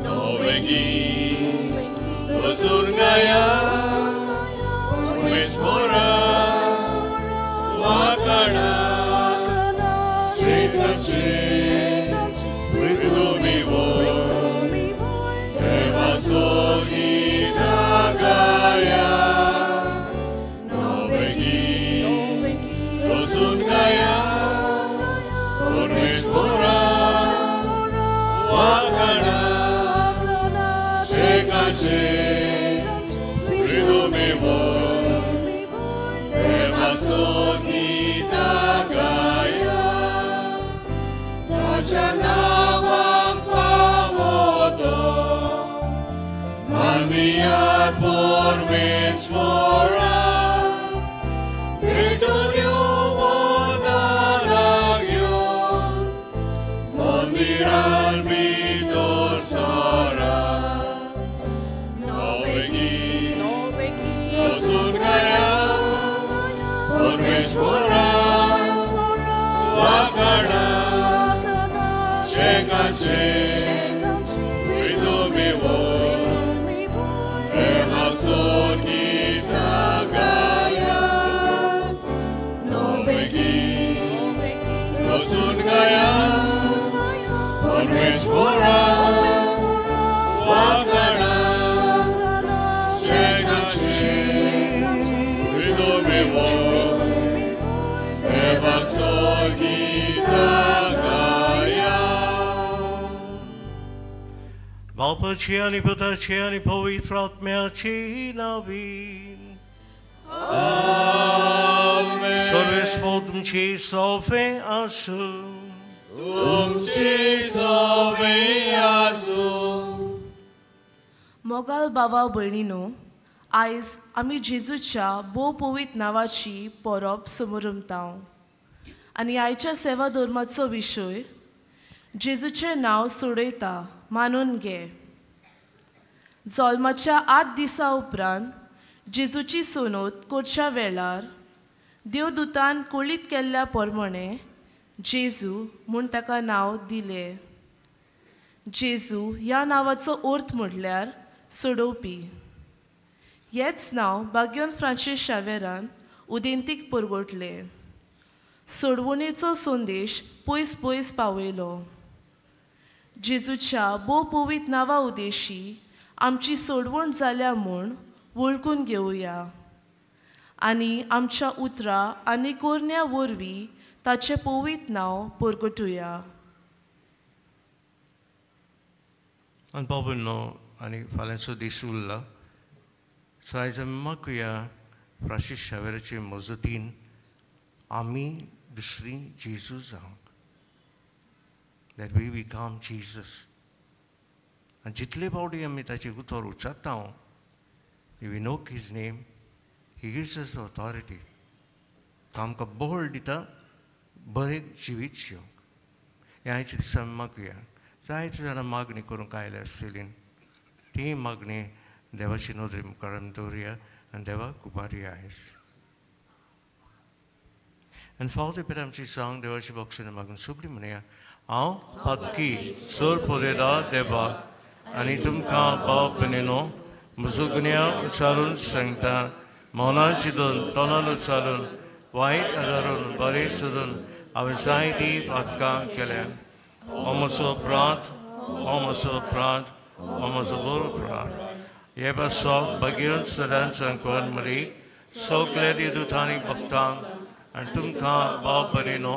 Novegi, Osurgaya, Wishmora, Wakana, Shekachi, Wikumivo, Evasogi Nagaya, Novegi, Osurgaya, Wishmora, Wakana, Ridumivo, Evasogi Nagaya, Tachanawang Famoto, Mandiat por Mismora, Victorio Monalagyon, Mondiral Mito Sora. Wishmora, Wakana, Shekache, Ridumivo, Evasogi Nagaya, Novegi, Osungaya, Wishmora, Wakana, Shekache, Ridumivo, Valpaciani Pataciani Povitrat Melci Navin. Amen. Sorves Vodum Ci Sofe Asu. Ci Sofe Asu. मोगाल बाबा भयणीनो, आयज आमी जेजूच्या भोव पवित्र नांवाची परब समोरमतांव आनी आयच्या सेवा धर्माचो विशय जेजूचें नांव सोडयता मानून घे. जल्माच्या 8 दिसां उपरांत जेजूची सोनोत करच्या वेळार देवदूतान कळीत केल्ल्या प्रमाणे जेजू म्हूण ताका नांव दिलें. जेजू ह्या नांवाचो अर्थ म्हटल्यार सोडोवपी. हेच नांव बाग्योन फ्रांसीस शावेरान उदेंतीक परगटलें. सोडवणेचो संदेश पयस पयस पावयलो. जेजूच्या भोव पवित्र नांवा उदेशी आमची सोडवण जाल्या म्हूण वळखून घेवया आनी आमच्या उतरां आनी कोरण्या वरवीं ताचें पवित्र नांव परगटुया. आनी बाबूनो आनी फाल्यांचो दीस उरला. सो आयज आमी मागुया फ्रांसीस शावेराचे मजतीन आमी दुसरी जेजू जावंक. That we become Jesus. And जितले फावटी आमी ताचे उतर उच्चारता, if we know his name, he gives us authority. आमकां बळ दिता बरें जिवीत जिवंक. हे आयच्या दिसा आमी मागुया. जायते जाणां मागणी करूंक आयले आसतलीं. ती मागणी देवाची नदरे मुखार आमी दवरुया आनी देवाक उबारुया आयज. आनी फावटी भितर आमची सांग देवाची बक्षिणी मागून सगळीं म्हणया. हांव पातकी सोर पोलेदा देवाक आनी तुमकां भाव भयणीनो म्हजो गुन्यांव उचारून सांगता. मौनाची दोन तोंडान उचारून वायट आदारून बरें सोदून हांवें जायतीं पातकां केल्यां. हो म्हजो अपराध, हो म्हजो अपराध, हो म्हजो बरो अपराध. हे पासो बेगीन सदांच सांगून मरी सगळे दिवतांनी भक्तांक आनी तुमकां भाव भयणीनो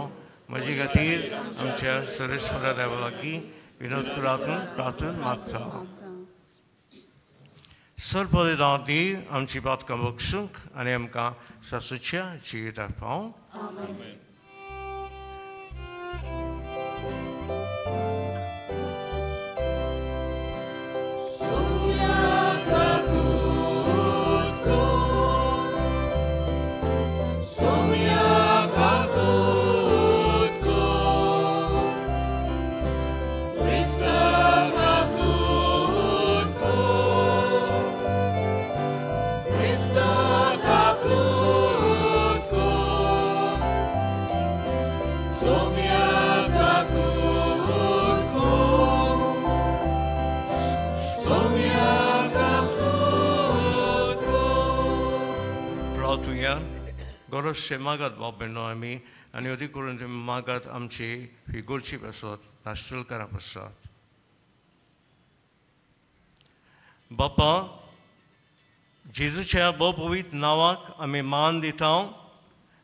म्हजे खातीर आमच्या सरेश्वरा देवा लागीं विनोद प्रार्थना मागता. सरपदा दी आमची पातकां बक्षूंक आनी आमकां सासूच्या जिवितार पावंक. Krista तुया गरजशे मागात बाबेनो आमी आनी अदी करून तुमी मागात आमची फिगोरची बसत नाश्तलकारां बसत बापा जेजूच्या बो पवित्र नांवाक आमी मान दिता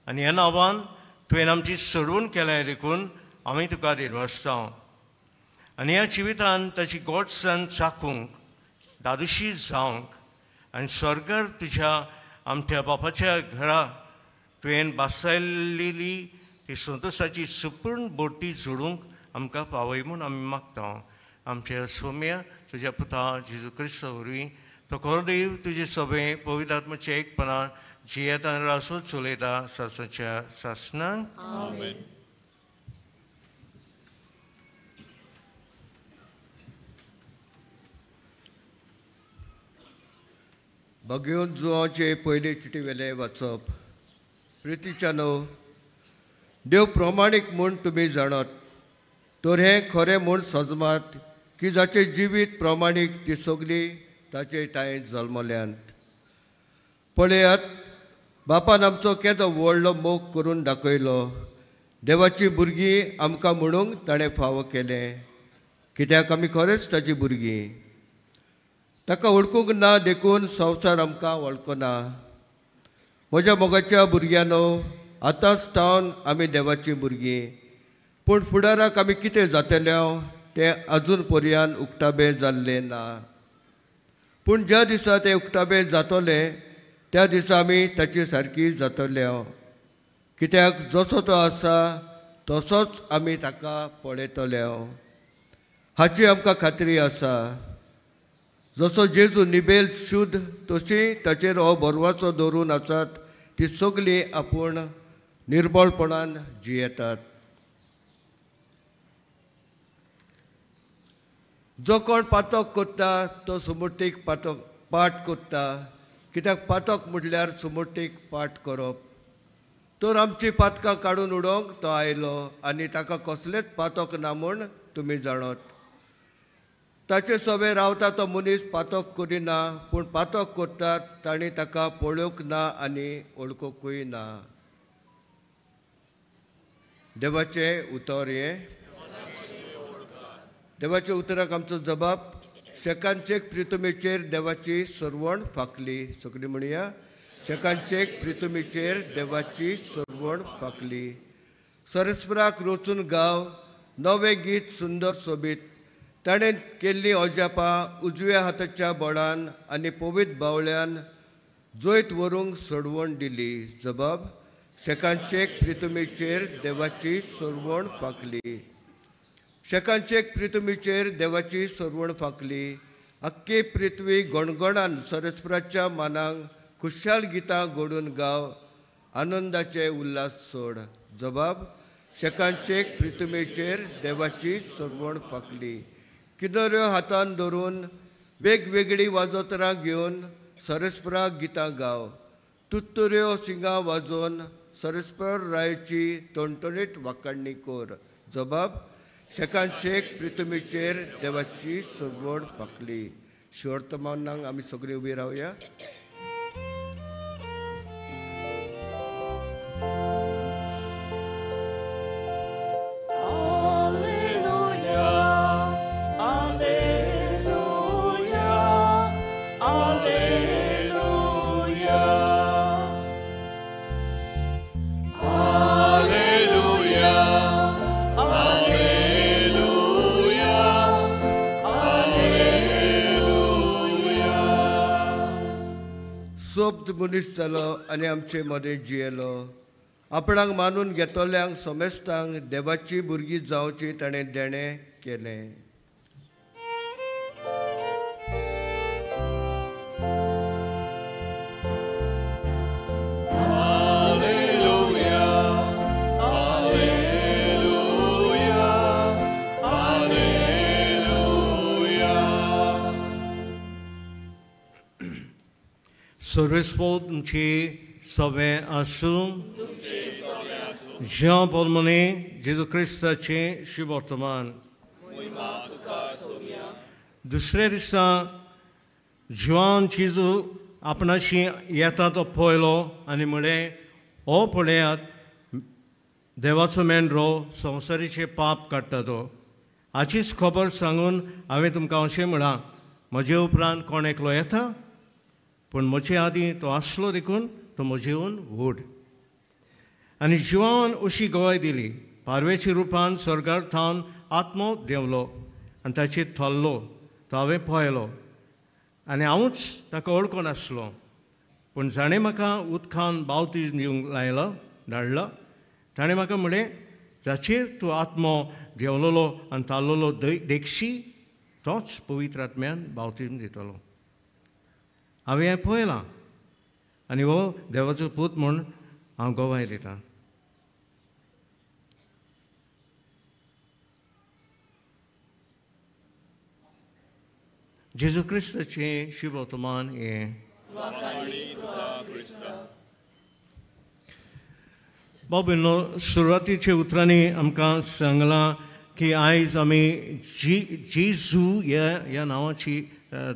आनी ह्या नांवान तुवें आमची सोडवून केल्या देखून आमी तुका दिनवासता आनी ह्या जिवितान ताची गोडसाण चाखूंक दादुशी जावंक आनी स्वर्गार तुज्या आमच्या बापाच्या घरा तुवें बासायलेली ती संतोशाची संपूर्ण बोटी जोडूंक आमकां पावय म्हूण आमी मागता आमच्या सौम्य तुज्या पुता जेजू क्रिस्ता वरवीं तो खरो तुजे सभे पवित्र आत्म्याच्या एकपणान जियेता आनी रासोत चलयता सासाच्या सासनान भगवंत जुवांचे पयले चिटी वेले वाचप प्रितीच्यानो देव प्रमाणीक म्हूण तुमी जाणत तर हें खरें म्हूण सजमात की जाचे जिवीत प्रमाणीक ती सगळी ताचे ताय जल्मल्यांत पळयात बापान आमचो केदो व्हडलो मोग करून दाखयलो देवाची भुरगीं आमकां म्हणूंक ताणें फावो केलें कित्याक आमी खरेंच ताची भुरगीं ताका वळखूंक ना देखून संवसार आमकां वळखना म्हज्या मोगाच्या भुरग्यानो आतांच तावन आमी देवाची भुरगीं पूण फुडाराक आमी कितें जातले तें अजून पर्यान उक्ताबें जाल्लें ना पूण ज्या दिसा तें उक्ताबें जातलें त्या दिसा आमी ताची सारकी जातले कित्याक जसो तो आसा तसोच आमी ताका पळयतले हाची आमकां खात्री आसा जसो जेजू निबेल शुद्ध तशी ताचेर हो भरवसो दवरून आसात ती सगळीं आपूण निर्मळपणान जियेतात जो कोण पातक करता तो सुमूर्तीक पाठ करता कित्याक पातक म्हटल्यार सुमूर्तीक पाठ करप तर आमची पातकां काडून उडोवंक तो आयलो आनी ताका कसलेच पातक ना म्हूण तुमी जाणत ताचे सवे रावता तो मनीस पातक करिना पूण पातक करतात तांणी ताका पळोवंक ना आनी वळखूंकूय ना देवाचें उतर हें देवाच्या उतराक आमचो जबाब शेकांचेक प्रितुमेचेर देवाची सरवण फाकली सगळीं म्हणया शेकांचेक प्रितुमेचेर देवाची सरवण फाकली सरस्वराक रोचून गाव नवें गीत सुंदर सोबीत ताणें केल्लीं अजापां उजव्या हाताच्या बोडान आनी पवित्र बावळ्यान जोयत व्हरूंक सोडवण दिली जबाब शेकांचेक प्रितुमेचेर देवाची सरवण फाकली शेकांचेक प्रितुमेचेर देवाची सरवण फाकली अख्खी पृथ्वी गणगणान सरस्वराच्या मानाक खुशाल गितां घडून गाव आनंदाचे उल्हास सोड जबाब शेकांचेक प्रितुमेचेर देवाची सरवण फाकली किन्नऱ्यो हातान धरून वेगवेगळीं वाजोतरां घेवन सरस्वराक गितां गाव तुत्तुऱ्यो सिंगां वाजोवन सरस्वर रायची टणटणीत वाखाणणी कोर जबाब शेकांचेक प्रितुमेचेर देवाची सरवण फाकली शिवर्तमानाक आमी सगळीं उबी रावया सोबत मनीस जालो आनी आमचे मदें जियेलो आपणाक मानून घेतल्यांक सोमेस्तांक देवाची भुरगीं जावची ताणें देणें केलें सर्वेस्पोद तुमची सवे आसूं जें पोरमोने जेजू क्रिस्ताचें शुभवर्तमान दुसऱ्या दिसा जिवान जेजू आपणाशी येता तो पळयलो आनी म्हळें हो पळयात देवाचो मेंढरो संवसारीचे पाप काडटा तो. हाचीच खबर सांगून हांवें तुमकां अशें म्हळां म्हजे उपरांत कोण एकलो येता पूण म्हजे आदीं तो आसलो देखून तो म्हजेवन व्हड. आनी जिवान अशी गवाय दिली. पारवेच्या रुपान स्वर्गार थावन आत्मो देंवलो आनी ताचेर थल्लो. तो हांवें पळयलो आनी हांवूच ताका वळखो नासलो. पूण जाणें म्हाका उदकान बावतीजम दिवंक लायलो धाडलो. ताणें म्हाका म्हळें जाचेर तूं आत्मो देंवलोलो आनी ताल्लोलो देखशी तोच पवित्र आत्म्यान बावतीजम दितलो. हांवें हें पळयलां आनी हो देवाचो पूत म्हूण हांव गवाय दितां. जेजू क्रिस्ताचें शुभ वर्तमान हें. बाबीनो सुरवातीचे उतरांनी आमकां सांगलां की आयज आमी जेजू ह्या नांवाची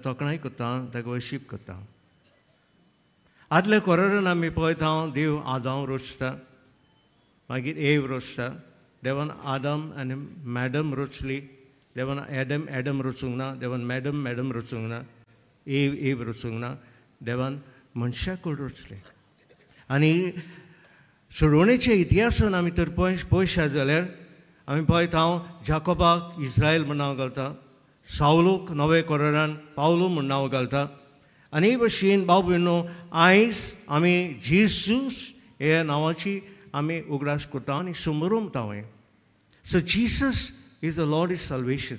तोखणाय करता, ताका वर्शीप करता. आदल्या कोरारान आमी पळयता देव आदाम रचता, मागीर एव रचता. देवान आदम आनी मॅडम रचली. देवान एडम रचूंक ना. देवान मॅडम रचूंक ना. एव रचूंक ना. देवान मनशाक रचले. आनी सोडवणेच्या इतिहासान आमी तर पळयशात जाल्यार आमी पळयता जाकोबाक इस्रायल म्हूण नांव घालता. सावलूक नवे कोरारान पावलो म्हूण नांव घालता. आनी हे भशेन भाव भयणो आयज आमी जेजूस ह्या नांवाची आमी उगडास करता आनी समोरुमता. So Jesus is the Lord is salvation.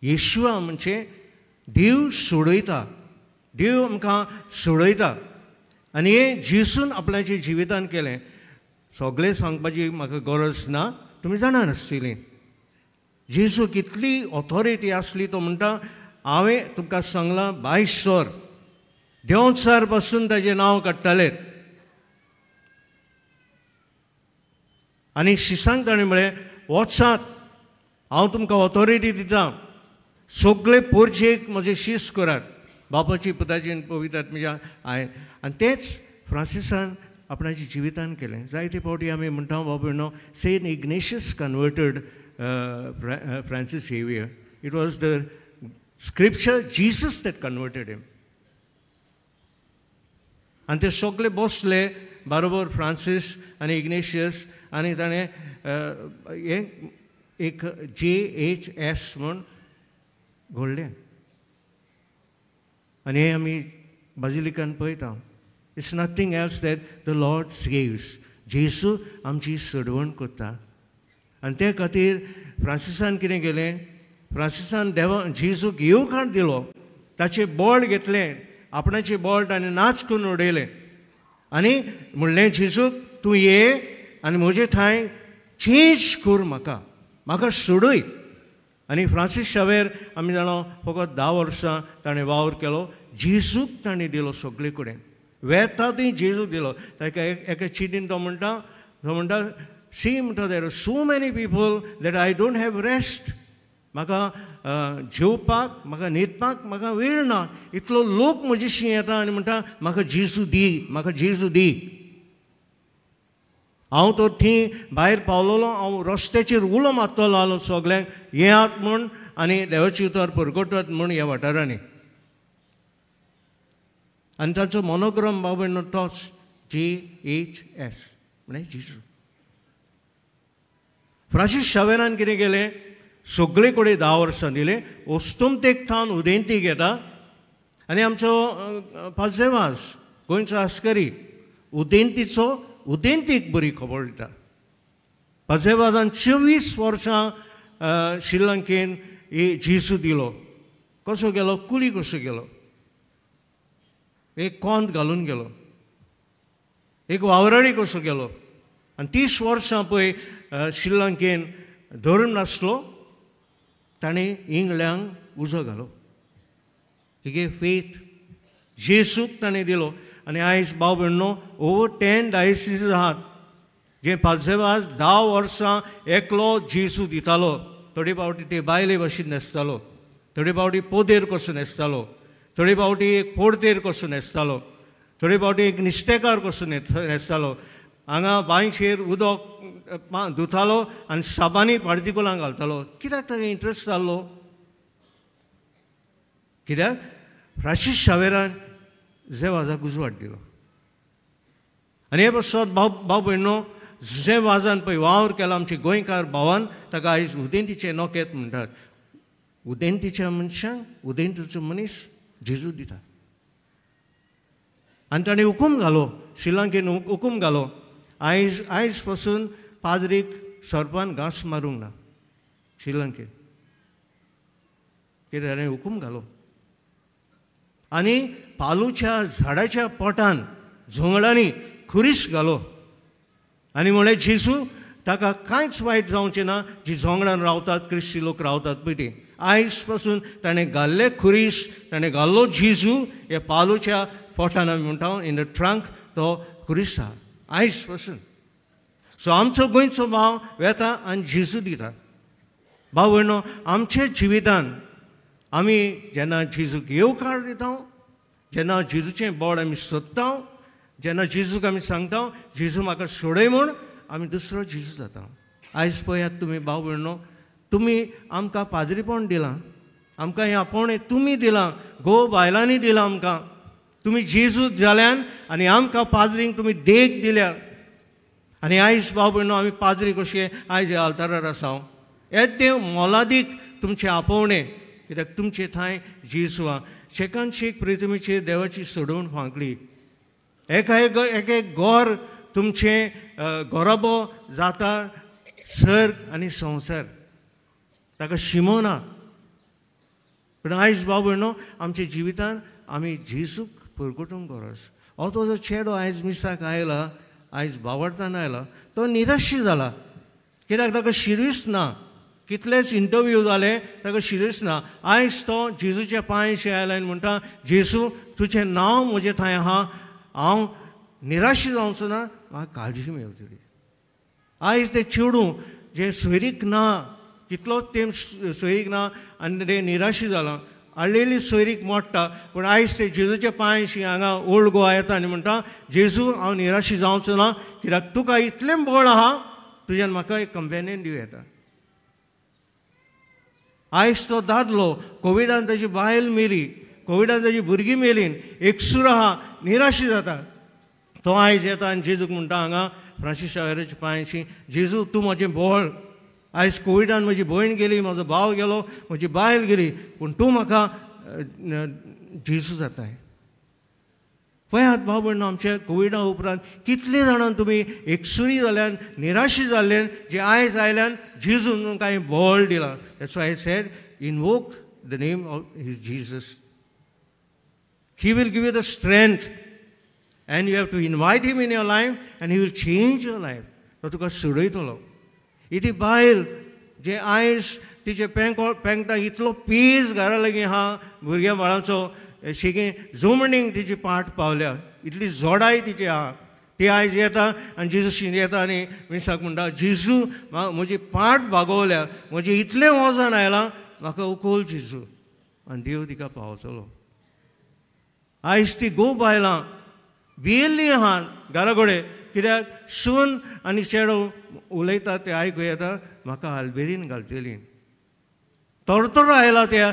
Yeshua म्हणजे देव सोडयता. देव आमकां सोडयता आनी हें जेजून आपल्याच्या जिवितान केलें. सगळें सांगपाची म्हाका गरज ना, तुमी जाणा नासतलीं. जेजू कितली ऑथॉरिटी आसली. तो म्हणटा हांवें तुमकां सांगलां बायसर देंवचार पासून ताचें नांव काडटाले. आनी शिसांक ताणें म्हळें वचात, हांव तुमकां ऑथॉरिटी दितां. सगळे पोरचेक म्हजें शीस करात, बापाची पुताची आनी पवित्र आत्म्याच्या हांवें. आनी तेच फ्रांसिसान आपणाच्या जिवितान केलें. जायते फावटी आमी म्हणटा बाबा न्हू Saint Ignatius converted Francis Xavier. It was the scripture Jesus that converted him. आनी ते सगळे बसले बरोबर फ्रांसीस आनी इग्नेशियस आनी ताणें हें एक JHS म्हूण घडलें. आनी हें आमी बाजिलिकान पळयता. It's nothing else that the Lord saves. जेजू आमची सोडवण करता. आनी ते खातीर फ्रांसिसान कितें केलें, फ्रांसिसान जेजूक येवकार दिलो. ताचें बोल्ड घेतलें, आपणाचें बोल्ड आनी नाच करून उडयलें. आनी म्हणलें जेजूक तूं ये आनी म्हजे थंय चेंज कर, म्हाका सोडूय. आनी फ्रांसीस शावेर आमी जाणो फकत 10 वर्सां ताणें वावर केलो. जेजूक ताणें दिलो सगळे कडेन. वेता थंय जेजूक दिलो. ताका एका चिटीन तो म्हणटा सी म्हणटा there are so many people that I don't have rest. म्हाका जेवपाक म्हाका न्हिदपाक म्हाका वेळ ना. इतलो लोक म्हजेशी येता आनी म्हणटा म्हाका जेजू दी. हांव तर थंय भायर पावलोलो, हांव रस्त्याचेर उलो मारतलो आलो सगल्यांक येयात म्हूण आनी देवाची उतर परगटात म्हूण ह्या वाठारांनी. आनी ताचो मोनोग्राम बाबा तोच JHS म्हणजे जेजू. फ्रांसीस शावेरान कितें केलें, सगळे कडेन 10 वर्सां दिलें. ओस्तोमतेक थावन उदेंती घेता. आनी आमचो पाजेवास गोंयचो आस्करी उदेंतीक बरी खबर दिता. पाजेवासान 24 वर्सां श्रीलंकेन जेजू दिलो. कसो गेलो, कुली कसो गेलो, एक कोंत घालून गेलो, एक वावराडी कसो गेलो. आनी 30 वर्सां पळय श्रीलंकेन धर्म नासलो, ताणें इंगल्यांक उजो घालो. हिगे फेथ जेजूक ताणें दिलो. आनी आयज भाव भयणो ओवर 10 डायसिस आहात जे पाजेवास 10 वर्सां एकलो जेजू दितालो. थोडे फावटी ते बायले भाशेन न्हेसतालो, थोडे फावटी पोदेर कसो न्हेसतालो, थोडी फावटी एक पोरतेर कसो न्हेसतालो, थोडी फावटी एक निस्तेकार कसो न्हेसतालो, हांगा बांयचेर उदक धुतालो आनी साबांनी पार्टिकुलां घालतालो. कित्याक ताका इंट्रस्ट जाल्लो? कित्याक फ्रांसीस शावेरान जेवाजाक उजवाड दिलो. आनी हे पासत भाव भयणो, जे वाजान पळय वावर केला आमचे गोंयकार भावान, ताका आयज उदेंतीचे नोकेत म्हणटात. उदेंतीच्या मनशांक उदेंतीचो मनीस जेजू दिता. आनी ताणें हुकूम घालो, श्रीलंकेन हुकूम घालो, आयज पासून पाद्रीक सरपान घांस मारूंक ना श्रीलंकेन. कित्याक ताणें हुकूम घालो. आनी पालूच्या झाडाच्या पोटान झोंगडांनी खुरीस घालो आनी म्हळें जेजू ताका कांयच वायट जावचें ना जी झोंगडान रावतात, क्रिस्ती लोक रावतात पळय ती. आयज पासून ताणें घाल्ले खुरीस, ताणें घाल्लो जेजू हे पालूच्या पोटान आमी म्हणटा इन द ट्रंक, तो खुरीस आहा आयज पासून. सो आमचो गोंयचो भाव वेता आनी जेजू दिता. भाव भयणो, आमच्या जिवितान आमी जेन्ना जेजूक येवकार दिता, जेन्ना जेजूचें बोड आमी सोदता, जेन्ना जेजूक आमी सांगता जेजू म्हाका सोडय म्हूण, आमी दुसरो जेजू जाता. आयज पळयात तुमी भाव भयणो, तुमी आमकां पाद्रीपण दिलां, आमकां हें आपोवणें तुमी दिलां, घोव बायलांनी दिलां आमकां. तुमी जेजू जाल्यान आनी आमकां पाद्रींक तुमी देख दिल्या. आनी आयज भाव भयणो, आमी पाद्री कशे आयज ह्या आल्तारार आसा. हें देव मोलादीक तुमचें आपोवणें, कित्याक तुमचे थंय जेजू आहा. शेकान शेक प्रिथमेचेर देवाची सोडवण फांकली. एक गोर तुमचें गोराबो जाता सर्ग आनी संवसार, ताका शिमो ना. पूण आयज भाव भयणो, आमच्या जिवितान आमी जेजूक परगटूंक गरज. हो तो जो चेडो आयज मिसाक आयला, आयज भावार्थान आयला, तो निराशी जाला. कित्याक ताका शिरीस ना. कितलेच इंटरव्यू जाले, ताका शिरीस ना. आयज तो जेजूच्या पांयशी आयला आनी म्हणटा, जेजू तुजें नांव म्हजे थंय आहा, हांव निराशी जावचो ना, म्हाका काळजी मेळटली. आयज तें चेडूं जें सोयरीक ना, कितलोच तें सोयरीक ना आनी तें निराशी जालां. हाडलेली सोयरीक मोडटा, पूण आयज ते जेजूच्या पांयशी हांगा ओल्ड गोवा येता आनी म्हणटा, जेजू हांव निराशी जावचो ना, कित्याक तुका इतलें बळ आहा, तुज्यान म्हाका एक कंपेनियन दिवं येता. आयज तो दादलो कोविडान ताची बायल मेली, कोविडान ताची भुरगीं मेलीन, एकसूर आहा, निराशी जाता. तो आयज येता आनी जेजूक म्हणटा हांगा फ्रांसीस शावेराच्या पांयशी, जेजू तूं म्हजें बोळ. आयज कोविडान म्हजी भयण गेली, म्हजो भाव गेलो, म्हजी बायल गेली, पूण तूं म्हाका जेजू जाताय. पळयात भाव भयणो, आमच्या कोविडा उपरांत कितले जाणां तुमी एकसुरी जाल्यान, निराशी जाल्ल्यान, जे आयज आयल्यान जेजून तुमकां हांवें बोळ दिलां. That's why I said, invoke the name of his Jesus. He will give you the strength and you have to invite him in your life and he will change your life. तो तुका सोडयतलो. ही बायल जे आयज तिचे पेंगटा इतलो page घरा लागीं आहा, भुरग्या बाळांचो शेगी जोमणींक तिची पाट पावल्या, इतली जोडाय तिची आहा. ती आयज येता आनी जेजूशी येता आनी मिसाक म्हणटा, जेजू म्हजी पाट भागोवल्या, म्हजें इतलें वजन आयलां, म्हाका उखोल जेजू. आनी देव तिका पावतलो. आयज ती घोव बायलां भियेल्लीं आहा घरा कडेन, कित्याक सून आनी चेडो उलयता तें आयकूं येता, म्हाका आलबेरीन घालतली. तोरतोर आयला त्या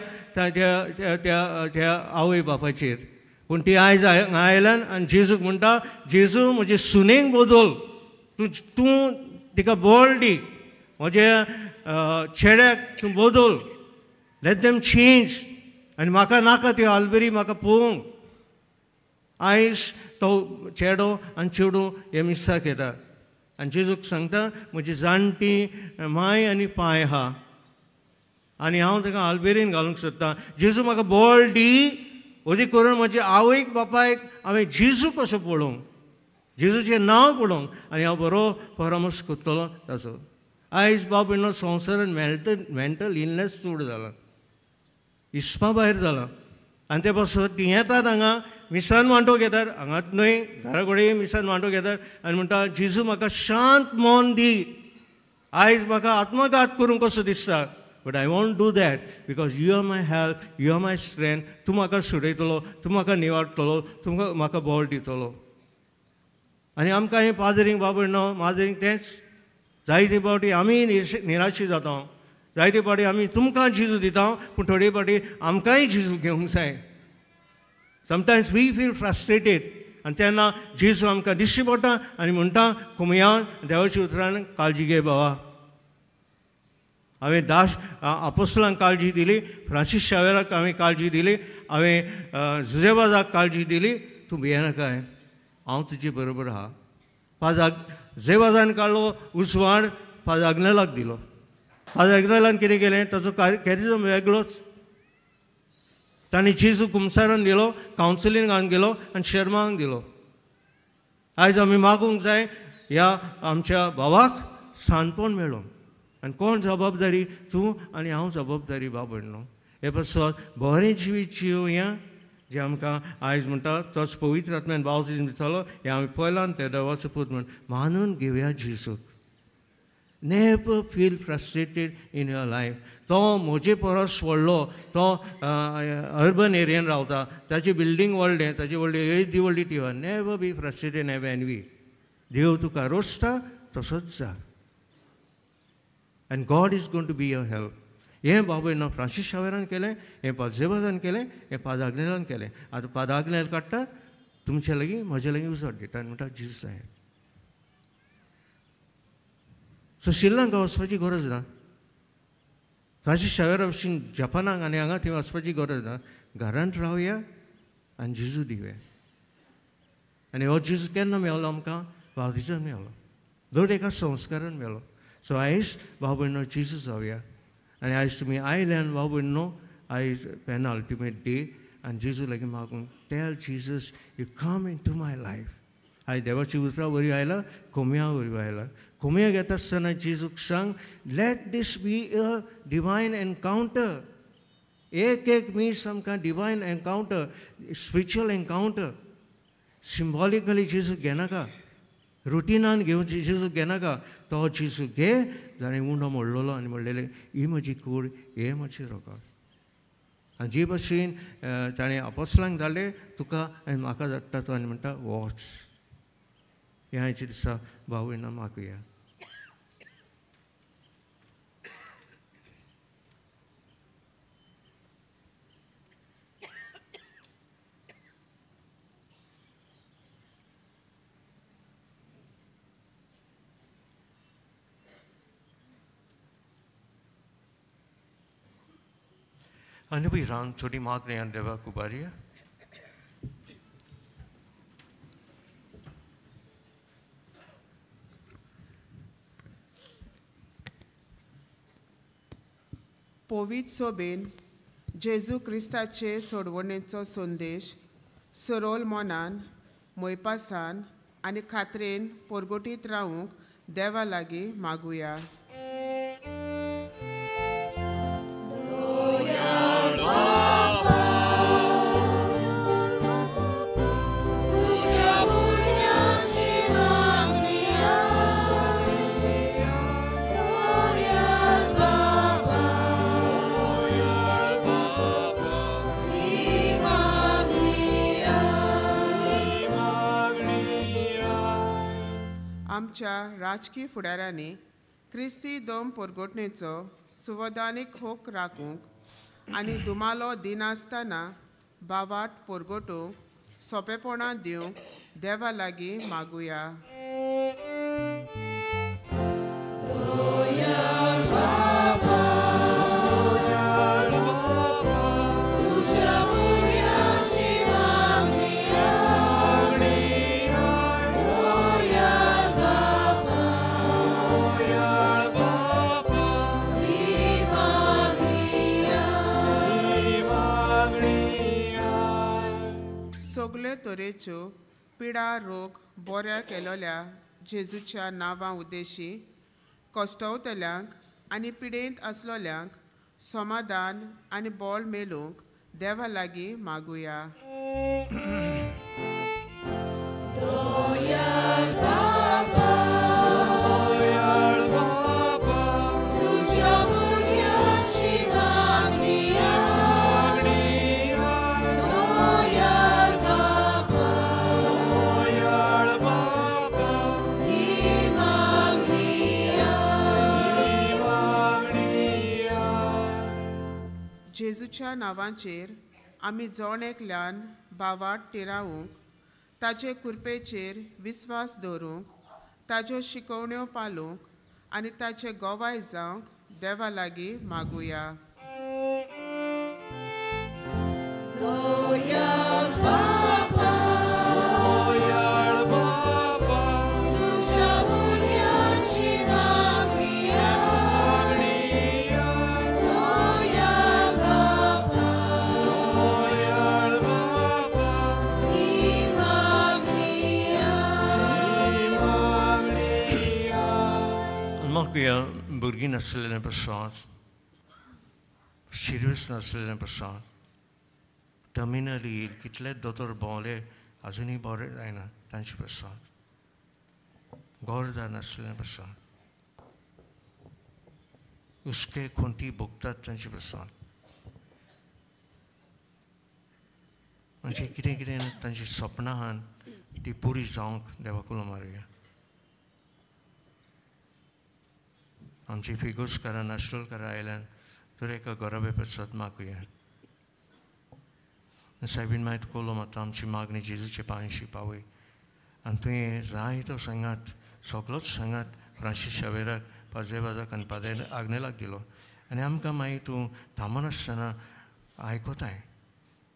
आवय बापाचेर. पूण ती आयज आयल्यान आनी जेजूक म्हणटा, जेजू म्हजे सुनेक बदल, तूं तिका बोळ दी, म्हज्या चेड्याक तूं बदल, लेट देम चेंज. आनी म्हाका नाका त्यो आलबेरी म्हाका पळोवंक. आयज तो चेडो आनी चेडूं हे मिसाक येता आनी जेजूक सांगता, म्हजी जाणटी माय आनी पांय आहा आनी हांव ताका आलबेरीन घालूंक सोदतां. जेजू म्हाका बोळ दी, ओदी करून म्हज्या आवयक बापायक हांवें जेजू कसो पळोवंक, जेजूचें नांव पळोवंक, आनी हांव बरो परामर्श करतलो ताचो. आयज बाब भयणो, संवसारान मेंटल इलनेस चड जाला, हिस्पा भायर जाला. आनी ते पासून ती येतात हांगा मिसान वांटो घेतात, हांगाच न्हय घरा कडेन मिसान वांटो घेतात आनी म्हणटा, जेजू म्हाका शांत मन दी. आयज म्हाका आत्मघात करूंक कसो दिसता, But I won't do that because you are my help, you are my strength. तूं म्हाका सोडयतलो, तूं म्हाका निवाडटलो, तूं म्हाका बोल दितलो. आनी आमकां हें पाजरींक बाबा न्हू, माजरींक तेंच जायते पावटी आमी निराशी जाता. जायते पावटी आमी तुमकां जेजू दिता, पूण थोडे पावटी आमकांय जेजू घेवंक जाय. Sometimes we feel frustrated. आनी तेन्ना जेजू आमकां दिश्टी पडटा आनी म्हणटा कुमया देवाच्या उतरान काळजी घे बाबा. हांवें आपोस्तलांक काळजी दिली, फ्रांसीस शावेराक हांवें काळजी दिली, हांवें जुजेबाजाक काळजी दिली. तूं भियेनाकाय, हांव तुजे बरोबर आहा. जेबाजान काडलो उसवाड, पाज आग्नेलाक दिलो. पाज आग्नेलान कितें केलें, ताचो कॅरिजम वेगळोच. तांणी जेजू कुमसारान दिलो, कावन्सिलिंगाक गेलो आनी शर्मांक दिलो. आयज आमी मागूंक जाय ह्या आमच्या भावाक साणपण मेळो. आनी कोण जबाबदारी, तूं आनी हांव जबाबदारी बाबडनो. हे पासत बरें जिवीत जियोया जे आमकां आयज म्हणटा तोच पवित्र आत्म्यान बावतीन दितलो. हें आमी पयलां ते देवाचो पूत म्हण मानून घेवया जेजूक. Never feel frustrated in your life. तो म्हजे परस व्हडलो, तो अर्बन एरियेन रावता, ताची बिल्डींग व्हडलें, ताची व्हडली एज व्हडली टिवा. Never be frustrated, never envy. देव तुका रोसता तसोच जा. And God is going to be your help. हें बाबा फ्रांसीस शावेरान केलें, हें पाजेबाजान केलें, हें पाज आग्नेलान केलें. आतां पाद आग्नेल काडटा, तुमचे लागीं म्हजे लागीं उजवाड दिता आनी म्हणटा जेजू जाय. सो श्रीलंका वचपाची गरज ना. फ्रांसीस शावेरा भशेन जपानाक आनी हांगा थंय वचपाची गरज ना. घरांत रावया आनी जेजू दिवया. आनी हो जेजू केन्ना मेळलो आमकां? बावतीच्यान मेळलो, दर एका संस्कारान मेळलो. सो आयज भाव भयणो जेजू जावया. आनी आयज तुमी आयल्यान भाव भयणो, आयज पेन अल्टिमेट डे आनी जेजू लागीं मागूंक tell Jesus you come in to my life. आयज देवाची उतरां वरी आयला, कोमया वरी आयला. कोमया घेता आसतना जेजूक सांग, let this be a divine encounter. एक मीस आमकां divine encounter, spiritual encounter. Symbolically जेजू घेनाका, रुटिनान घेवन जेजू घेनाका. तो जेजू घे जाणें उंडो मोडलेलो आनी म्हणलेलें ही म्हजी कूड, हे म्हजें रोगोत. आनी जे भशेन ताणें आपोस्तलांक धाडलें, तुका आनी म्हाका धाडटा तो आनी म्हणटा वॉच. हे आयच्या दिसा भाव भयणां मागुया. अनुभवीरान थोडी मागणी आनी देवाक उबारया. पवित्र सोबेन जेजू क्रिस्ताचे सोडवणेचो संदेश सरोल मोनान, मोयपासान आनी खात्रेन पोरगोटीत रावूंक देवा लागीं मागुया. आमच्या राजकीय फुडाऱ्यांनी क्रिस्ती दोम पोरगोटणेचो सुवदानीक होक राखूंक आनी दुमालो दिनासतना बावाट पोरगोटूंक सोंपेपणां दिवंक देवा लागीं मागुया. सगळे तरेच्यो पिडा रोग बऱ्या केलोल्या जेजूच्या नांवां उद्देशी कश्टवतल्यांक आनी पिडेंत आसलोल्यांक समाधान आनी बोळ मेळूंक देवा लागीं मागुया. Tuja येजूच्या नांवाचेर आमी जोण एकल्यान भावाट तिरावूंक, ताचे कुरपेचेर विस्वास दवरूंक, ताच्यो शिकवण्यो पालूंक आनी ताचे गोवाय जावंक देवा लागीं मागुया. मागुया भुरगीं नासलेलें प्रसाद, शिरवस नासलेलें प्रसाद, टर्मिनल येईल कितलेच दोतोर भोंवले आजुनूय बरें जायना तांचे प्रसाद, गोरदार नासलेलें प्रसाद, उस्के खोंटी भोगतात तांचे प्रसाद, म्हणजे कितें कितें तांची सपनां आहात ती पुरी जावंक देवाक उलो मारुया. आमची फिगोसकारां नाशनलकारां आयल्यान तर एका गरबे प्रसाद मागुया. सायबीन मागीर कोलो माता आमची मागणी जेजूचे पांयशी पावय आनी तुवें जाय तो सांगात सगळोच सांगात फ्रांसीस शावेराक पाजेबाजाक आनी पादे आग्नेलाक दिलो आनी आमकां मागीर तूं थांबनासतना आयकोताय.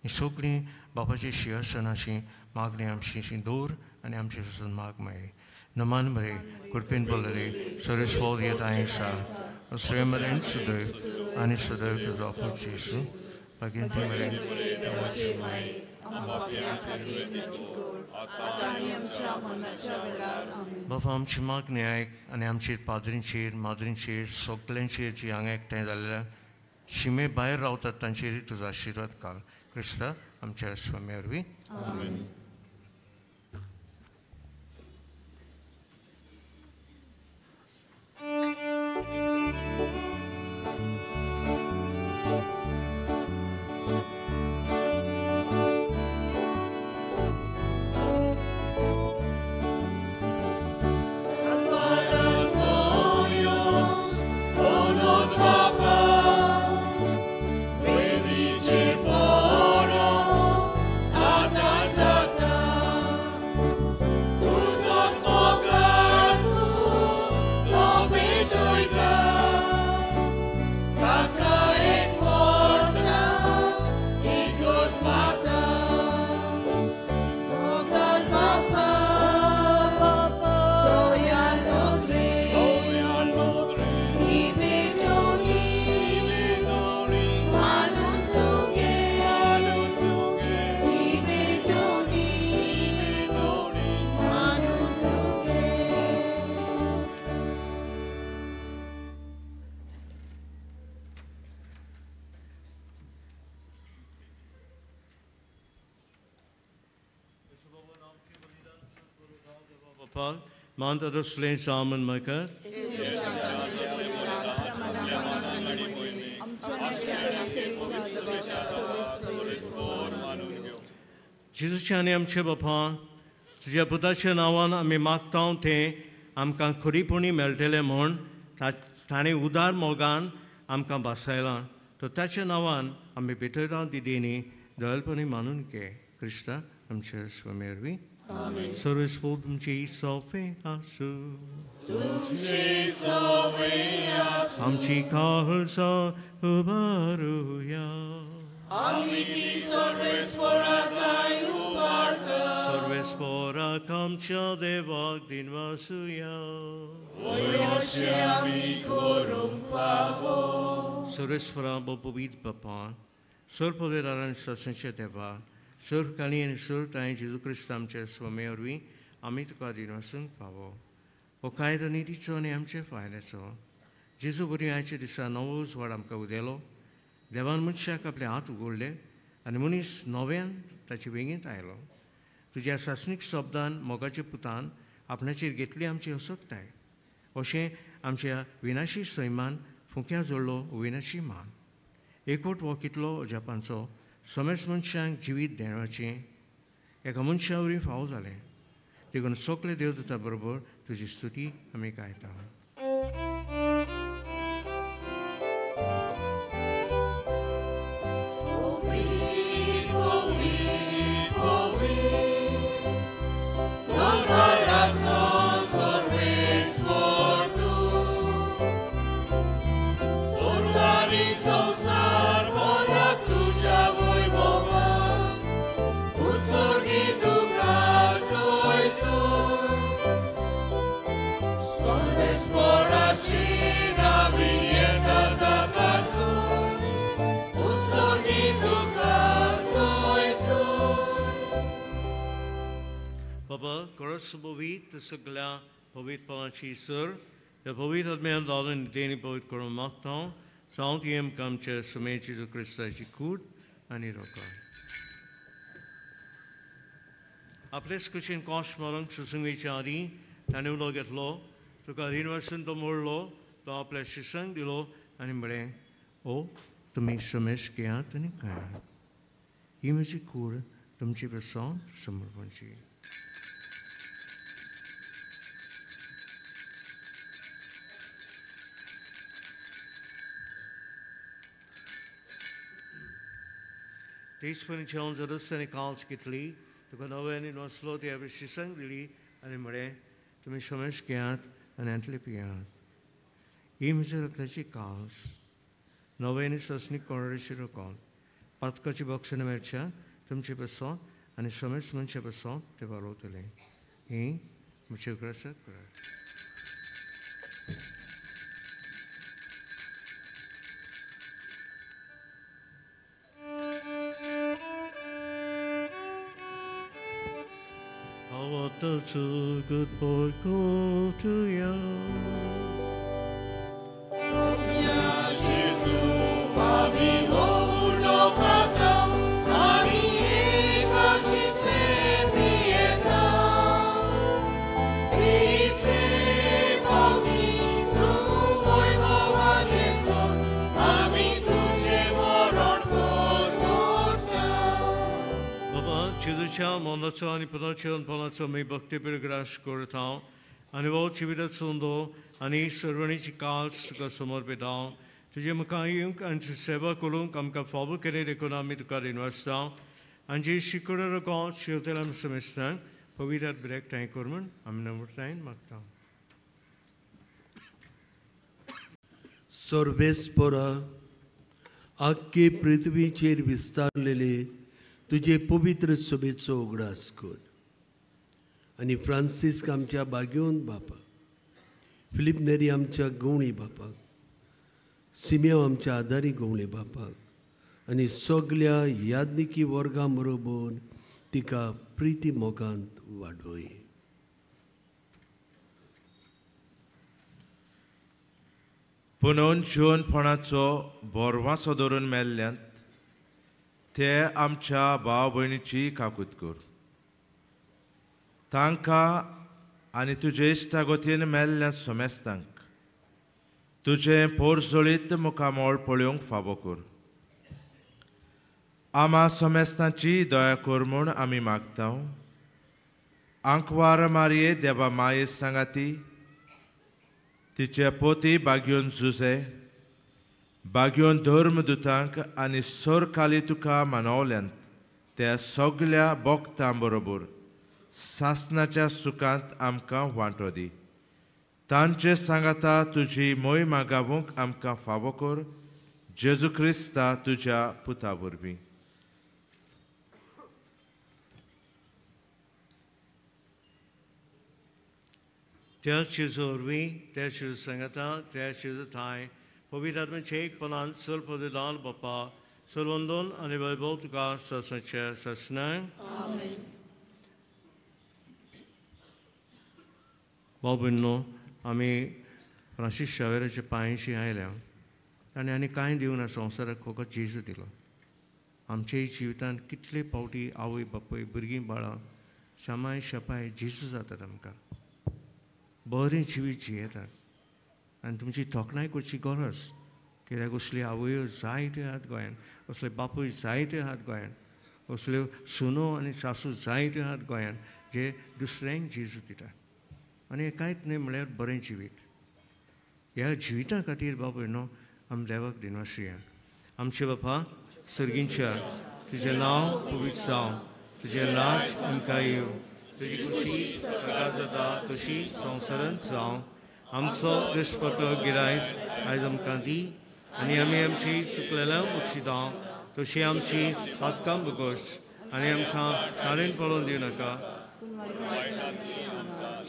ही सगळीं बापाची शिंयासनाची मागणी आमची दवर आनी आमचे पासून माग मागय. नमान मरे कुरपीन बोलरे सरस पोल येत आयसा श्रेमरेन सदैव आनी सदैव तुजो अपूत जेसू बागेन ते मेरेन बाबा आमची मागणी आयक आनी आमचेर पाद्रींचेर माद्रींचेर सगल्यांचेर जी हांगा एकठांय जाल्ल्या शिमे भायर रावतात तांचेर तुजो आशिर्वाद घाल. क्रिस्ता आमच्या स्वामी वरवीं आमेन. Maand dat sleen samen maken. जेजूचे आनी आमचे बापा तुज्या पुताच्या नांवान आमी मागता ते आमकां खरीपणी मेळटले म्हूण ताणें उदार मोगान आमकां बासायलां. तो ताच्या नांवान आमी भितरां दिदीनी दयाळपणी मानून घे. क्रिस्ता आमच्या स्वामी वरवीं सर्वेस्पोर तुमची सौफे आसूं आमची खालसा उबारुया. सर्वेस्पोराक आमच्या देवाक दिनवासुया. सर्वेस्परा बोपवीत बापा सर पोदेरान ससांच्या देवा सर काणी आनी सर ताय जेजू क्रिस्त आमच्या स्वामी वरवीं आमी तुका दिनवासूंक पावो. हो कायदो नितीचो आनी आमचे फायद्याचो. जेजू बरी आयच्या दिसा नवो उजवाड आमकां उदेलो. देवान मनशाक आपले हात उगडले आनी मनीस नव्यान ताचे वेगीत आयलो. तुज्या सासणीक शब्दान मोगाच्या पुतान आपणाचेर घेतली आमची असोकताय. अशें आमच्या विनाशी सैमान फुक्या जोडलो विनाशी मान. एकवट हो कितलो अजापांचो समेस मनशांक जिवीत देवाचें एका मनशा वरवीं फावो जालें. देखून सगळे देवदूता बरोबर तुजी स्तुती आमी गायता. Baba, koras bovit sugla bovit palachi sir, the bovit admen dalan deni bovit koram maktan, sound yem kamche sumechi to Christa jikud, and iroka. Aples kushin kosh malang susumi chari, tanulo get law, to Karinvasan to more law, the aples shisang di law, and imbre, oh, to me sumesh kiat and ikaya. Imaji kura, tumchi person, summer punchi. Teaspoon Jones of the Senegal Skitli, to go over and was slow to every shisang lily and imre, to me shomesh kiat and antlipiat. Image of classic cars, no any susnik or shirokon. Patkachi box in a mercha, tumchi person, and a shomesh muncha person, te varotele. Eh, mucho gracias. That's a good boy go to you. Mondacho ani panacho and panacho me bhakti piragrash koratao, ani vo chividat sundo, ani sarvani chikals ka samarpitao, tujhe makayung and seva kulung kam ka fabu kere economy to kar investao, anji shikura rakon shiltelam semestang, pavidat birek tank kurman, am number 9 makta. सर्वेस्परा आख्खे पृथ्वीचेर विस्तारलेले तुझे पवित्र शुभेच्छो उगडास कर आणि फ्रांसिस्क आमच्या बागयोन बापाक, Philip नेरी आमच्या गवळी बापाक, सिमेव आमच्या आदारी गवळे बापाक आणि सगळ्या यादनिकी वर्गां बरोबर तिका प्रिती मोगांत वाडोय. पुनोन जीवनपणाचो बोरवासो धरून मेल्ल्यांत ते आमच्या भाव भयणीची काकूत कर. तांकां आनी तुजे इश्टागोतीन मेल्ल्या सोमेस्तांक तुजें पोरजोळीत मुखामोळ पळोवंक फावो कर. आमा सोमेस्तांची दया कर म्हूण आमी मागतां. आंकवार मारये देवा माये सांगाती, तिचे पोती बागयोन जुजे, बागयोन धर्मदुतांक आनी सोरकाली तुका मानवल्यांत त्या सगळ्या भक्तां बरोबर सासणाच्या सुखांत आमकां वांटो दी. तांचे सांगाता तुजी मोहीम गावूंक आमकां फावो कर. जेजू क्रिस्ता तुज्या पुता वरवीं. त्या शिजोरवी, त्या शिज सांगाता, त्या शिज थाय, पवित्र चेक पनान सल पदेदाल बापा, सलवंदन आणि वैभव तुका ससचे ससना. आमेन. बाबूंनो, आमी फ्रांसीस शावेराच्या पांयशी आयल्या ताणें आनी कांय दिवना संवसाराक फकत जेजू दिलो. आमच्याय जिवितांत कितले फावटी आवय बापूय भुरगीं बाळां शामाय शपाय जेजू जातात आमकां. बरें जिवीत जियेतात आनी तुमची तोखणाय करची गरज. कित्याक असल्यो आवयो जायत्यो आहात गोंयांत, असले बापूय जायते आहात गोंयांत, असल्यो सुनो आनी सासू जायत्यो आहात गोंयांत जे दुसऱ्यांक जेजू दितात. आनी हें कांयच न्हय म्हळ्यार बरें जिवीत. ह्या जिविता खातीर बाबूनो आमी देवाक दिनवासया. आमचे बापा सर्गींच्या, तुजें नांव पवित्र जावं, तुजें राज आमकां येवं, तुजी खुशी सकाळ जाता तशी संवसारांत जावं. आमचो दिसपतो गिरायस आयज आमकां दी आनी आमी आमची चुकलेल्यांक बक्षितां तशी आमची पातकां बगोस आनी आमकां कारेन पळोवन दिवं नाका.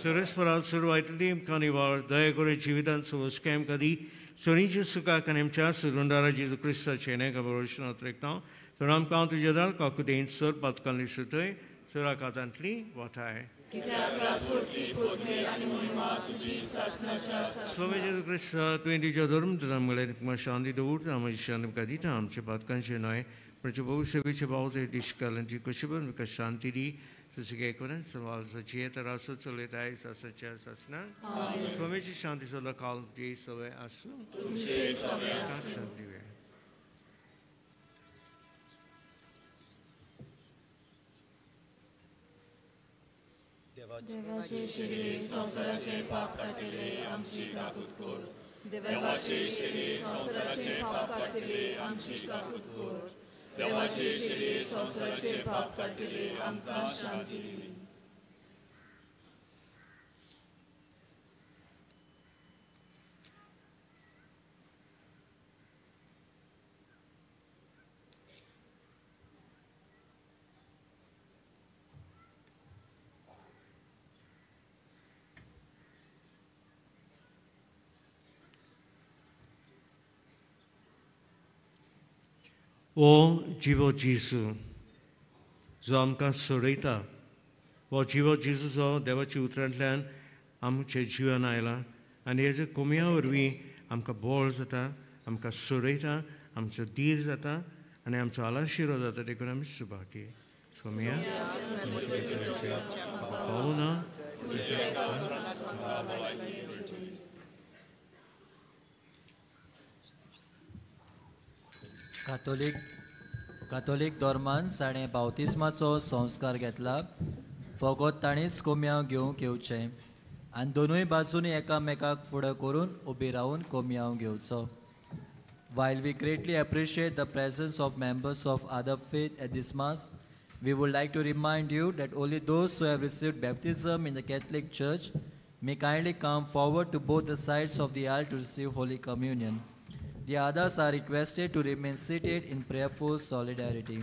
सुरेस्परात सुरवायतली आमकां निवाळ, दया करून जिवितांत सुवस्के आमकां दी. सोनीच्या सुखाक आनी आमच्या सुरुंदारा जेजू क्रिस्ताचे नेक बरोवचना त्रेकता तर आमकां तुजे दार काकुदेन sir पातकांनी सुटय सुराकांतली वठाय Swami Jesu Christ, tu indi jodorum tu nam gale ma shandi dur tu am shandim kadita am che bat kan she noi prachubu se viche baute discalanti kushiban ka shanti di susike koran samal so cheta rasu soletai sasacha sasna Swami Ji shanti so la kal ji so ve asu tu che so ve asu देवाचे शिरे संसाराचे पाप काढले आमची काकूत core देवाचे शिरे संसाराचे पाप काढले आमची काकूत core देवाचे शिरे संसाराचे पाप काढले आमकां शांती दी O Jivo Jesu, zo amka sorita, o Jivo Jesu zo devachi utrantlan amche jivan ayla, आणि हेजे कोम्या वरवीं आमकां बोळ जाता आमकां सोरयता आमचो धीर जाता आनी आमचो आलाशिरो जाता देखून आमी सुभागी कोम्या पावना कातोलीक धर्मान ताणें बावतिस्माचो संस्कार घेतला फकत ताणीच कोम्याव घेवंक येवचें आनी दोनूय बाजूनी एकामेकाक फुडें करून उबी रावन कोम्याव घेवचो While we greatly appreciate the presence of members of other faith at this Mass, we would like to remind you that only those who have received baptism in the Catholic Church may kindly come forward to both the sides of the aisle to receive Holy Communion. The others are requested to remain seated in prayerful solidarity.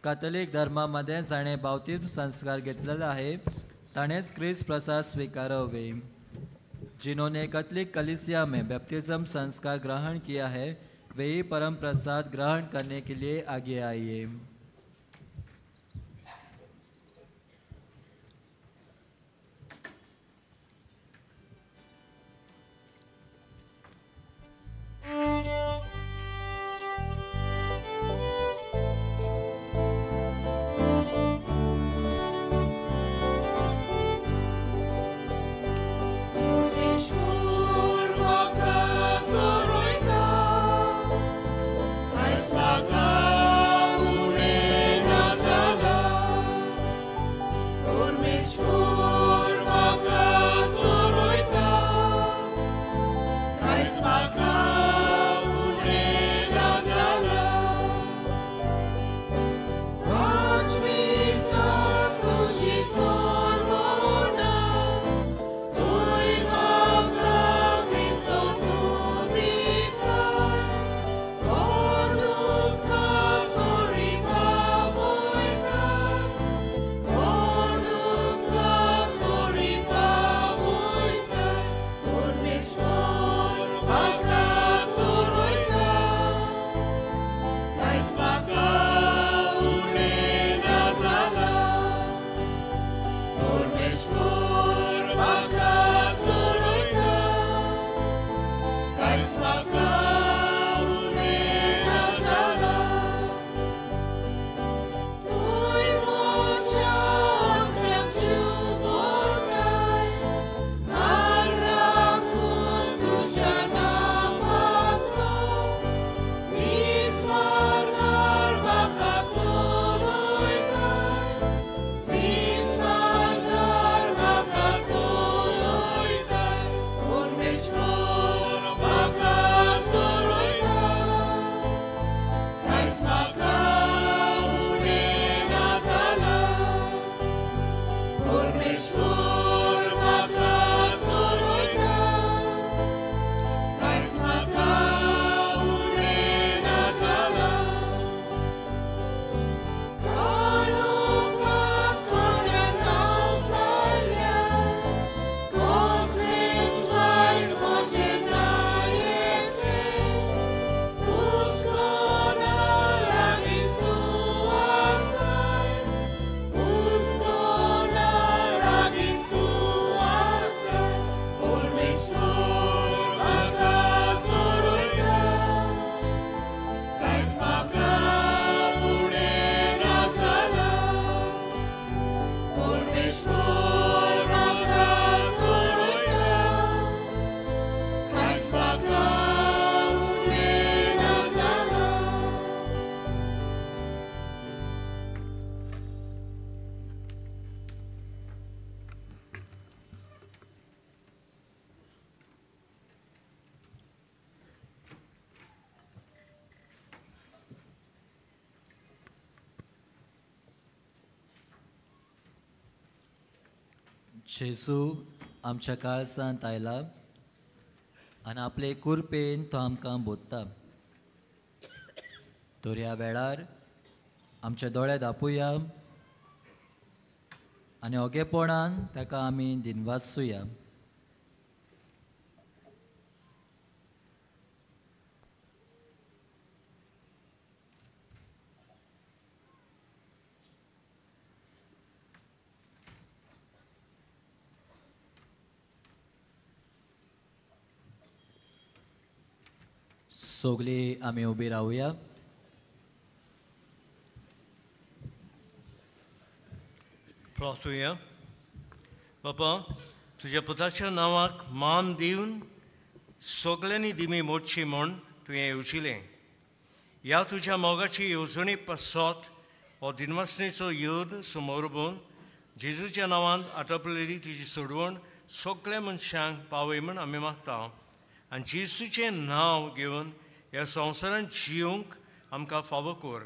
Catholic धर्मामध्ये जाणे बावतिस्म संस्कार घेतलेला आहे तानेच क्रिस्त प्रसाद स्वीकारावे जिन्होंने Catholic कलीसिया में baptism संस्कार ग्रहण किया है वही परम प्रसाद ग्रहण करने के लिए आगे आइए जेजू आमच्या काळजांत आयला आनी आपले कुरपेन तो आमकां बोदता. तर ह्या वेळार आमचे दोळे धांपुया आनी ओगेपणान ताका आमी दिनवाजुया. सगळीं आमी उबी रावया. प्रार्थूया. बापा, तुज्या पुताच्या नांवाक मान दिवन सगळ्यांनी दिमी मोडची म्हूण तुवें येवजिलें. ह्या तुज्या मोगाची येवजणी पासत हो दिनवासनेचो योद समोर भोवन जेजूच्या नांवान आटोपलेली तुजी सोडवण सगळ्या मनशांक पावय म्हूण आमी मागता. आनी जेजूचें नांव घेवन ह्या संवसारांत जिवंक आमकां फावो कर.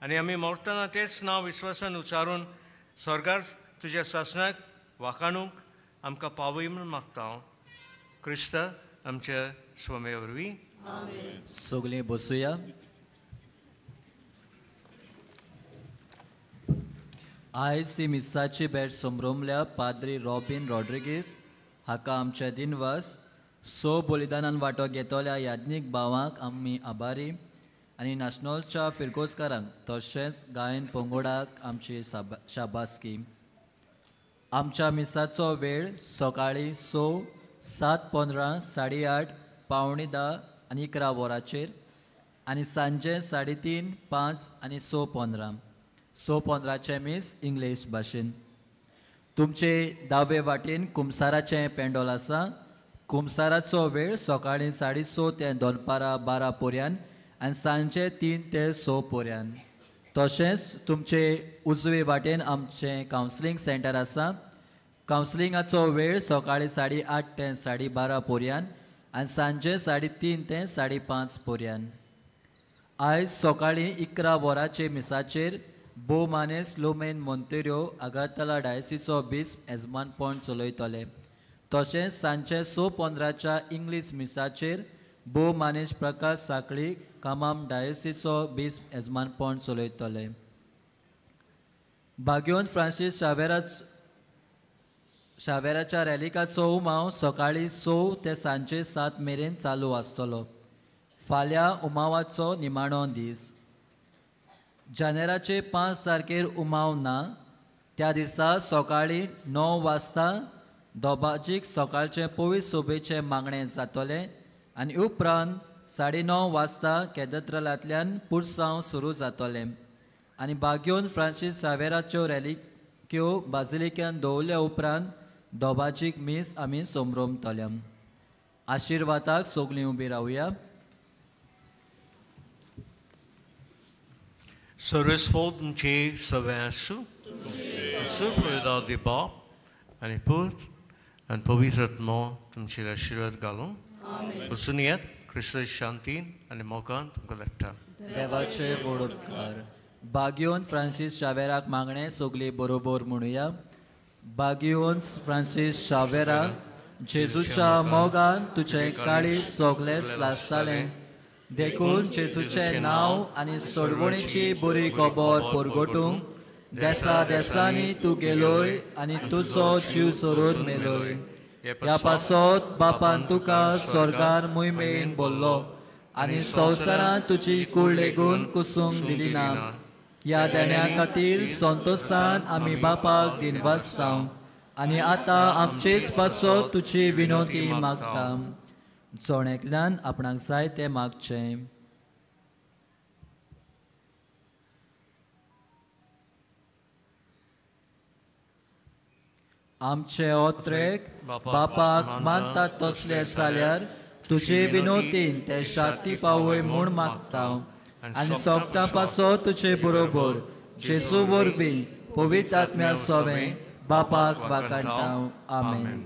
आनी आमी मरतना तेंच नांव विस्वासान उच्चारून स्वर्गार तुज्या शासनाक वाखाणूंक आमकां पावय म्हूण मागता. क्रिस्ता आमच्या स्वामी वरवीं. सगळीं बसुया. आयज ही मिसाची भेट समरोमल्या पाद्री रॉबिन रॉड्रिगीस हाका आमचे दिनवास बलिदानान वांटो घेतल्या याज्ञीक भावांक आमी आभारी आनी नॅशनलच्या फिरकोसकारांक तशेंच गायन पंगडाक आमची शाबासकी. आमच्या मिसाचो वेळ सकाळीं 6, 7:15, 8:30, 9:45 आनी 11 वरांचेर आनी सांजे 3:30, 5 आनी 6:15. 6:15चे मीस इंग्लीश भाशेन. तुमचे दावे वाटेन कुमसाराचें पेंडोल आसा. कुमसाराचो वेळ सकाळीं 6:30 ते दनपारां 12 पर्यंत आनी सांजे 3 ते 6 पर्यंत. तशेंच तुमचे उजवे वाटेन आमचें कावन्सिलींग सेंटर आसा. कावन्सिलिंगाचो वेळ सकाळीं 8:30 ते 12:30 पर्यंत आनी सांजे 3:30 ते 5:30 पर्यंत. आयज सकाळीं 11 वरांचे मिसाचेर बो मानेस लोमेन मोंतेरियो आगारतला डायसिसो बिस्प येजमानपण चलयतले. तशेंच सांजे 6:15च्या इंग्लीश मिसाचेर बो मानेश प्रकाश साखळी कामाम डायसिसो बिस्प येजमानपण चलयतले. बागयोन फ्रांसीस शावेराच्या रॅलिकाचो उमाव सकाळीं 6 ते सांजे 7 मेरेन चालू आसतलो. फाल्यां उमावाचो निमाणो दीस. जानेराचे 5 तारखेर उमाव ना. त्या दिसा सकाळीं 9 वाजता दोबाजीक सकाळचे पवित्र सोबेचे मागणें जातलें आनी उपरांत 9:30 वाजता कॅथेड्रलांतल्यान पुरसांव सुरू जातलें आनी बागयोन फ्रांसीस शावेराच्यो रॅलिक्यो बाजिलिकेंत दवरल्या उपरांत दोबाजीक मीस आमी समरोमतले. आशिर्वादाक सगळीं उबी रावया. Sarvesvod tuमचे सवे आसूं. सुप्रदा दी बाप आनी पूत आनी पवित्र आत्मा तुमचेर आशिर्वाद घालूं. बसून येयात. क्रिस्ताची शांतीन आनी मोगान तुमकां धाडटा. देवाचे व्हड उपकार. बागयोन फ्रांसीस शावेराक मागणें सगळीं बरोबर म्हणुया. बागयोन फ्रांसीस शावेरा, जेजूच्या मोगान तुजें काळीज सोगलेच लासतालें. देखून जेजूचें नांव आनी सोडवणेची बरी खबर परगटूंक देसा देसांनी तूं गेलोय आनी तुजो जीव सोडून मेलोय. ह्या पासत बापान तुका स्वर्गार मोहिमेन बोल्लो आनी संवसारांत तुजी कूड लेगून कुसूंक दिली ना. ह्या देण्या खातीर संतोशान आमी बापाक दिनवासता आनी आतां आमचेच पासत तुजी विनोती मागता. जोणेंतल्यान आपणाक जाय तें मागचें. आमचे ओत्रेक बापाक मानतात तसले जाल्यार तुजे विनोतीन ते शांती पावय म्हूण मागता आनी सोगता पासत तुजे बरोबर जेजू वरवीं पवित्र आत्म्या सोवें बापाक वाकाणटा. आमेन.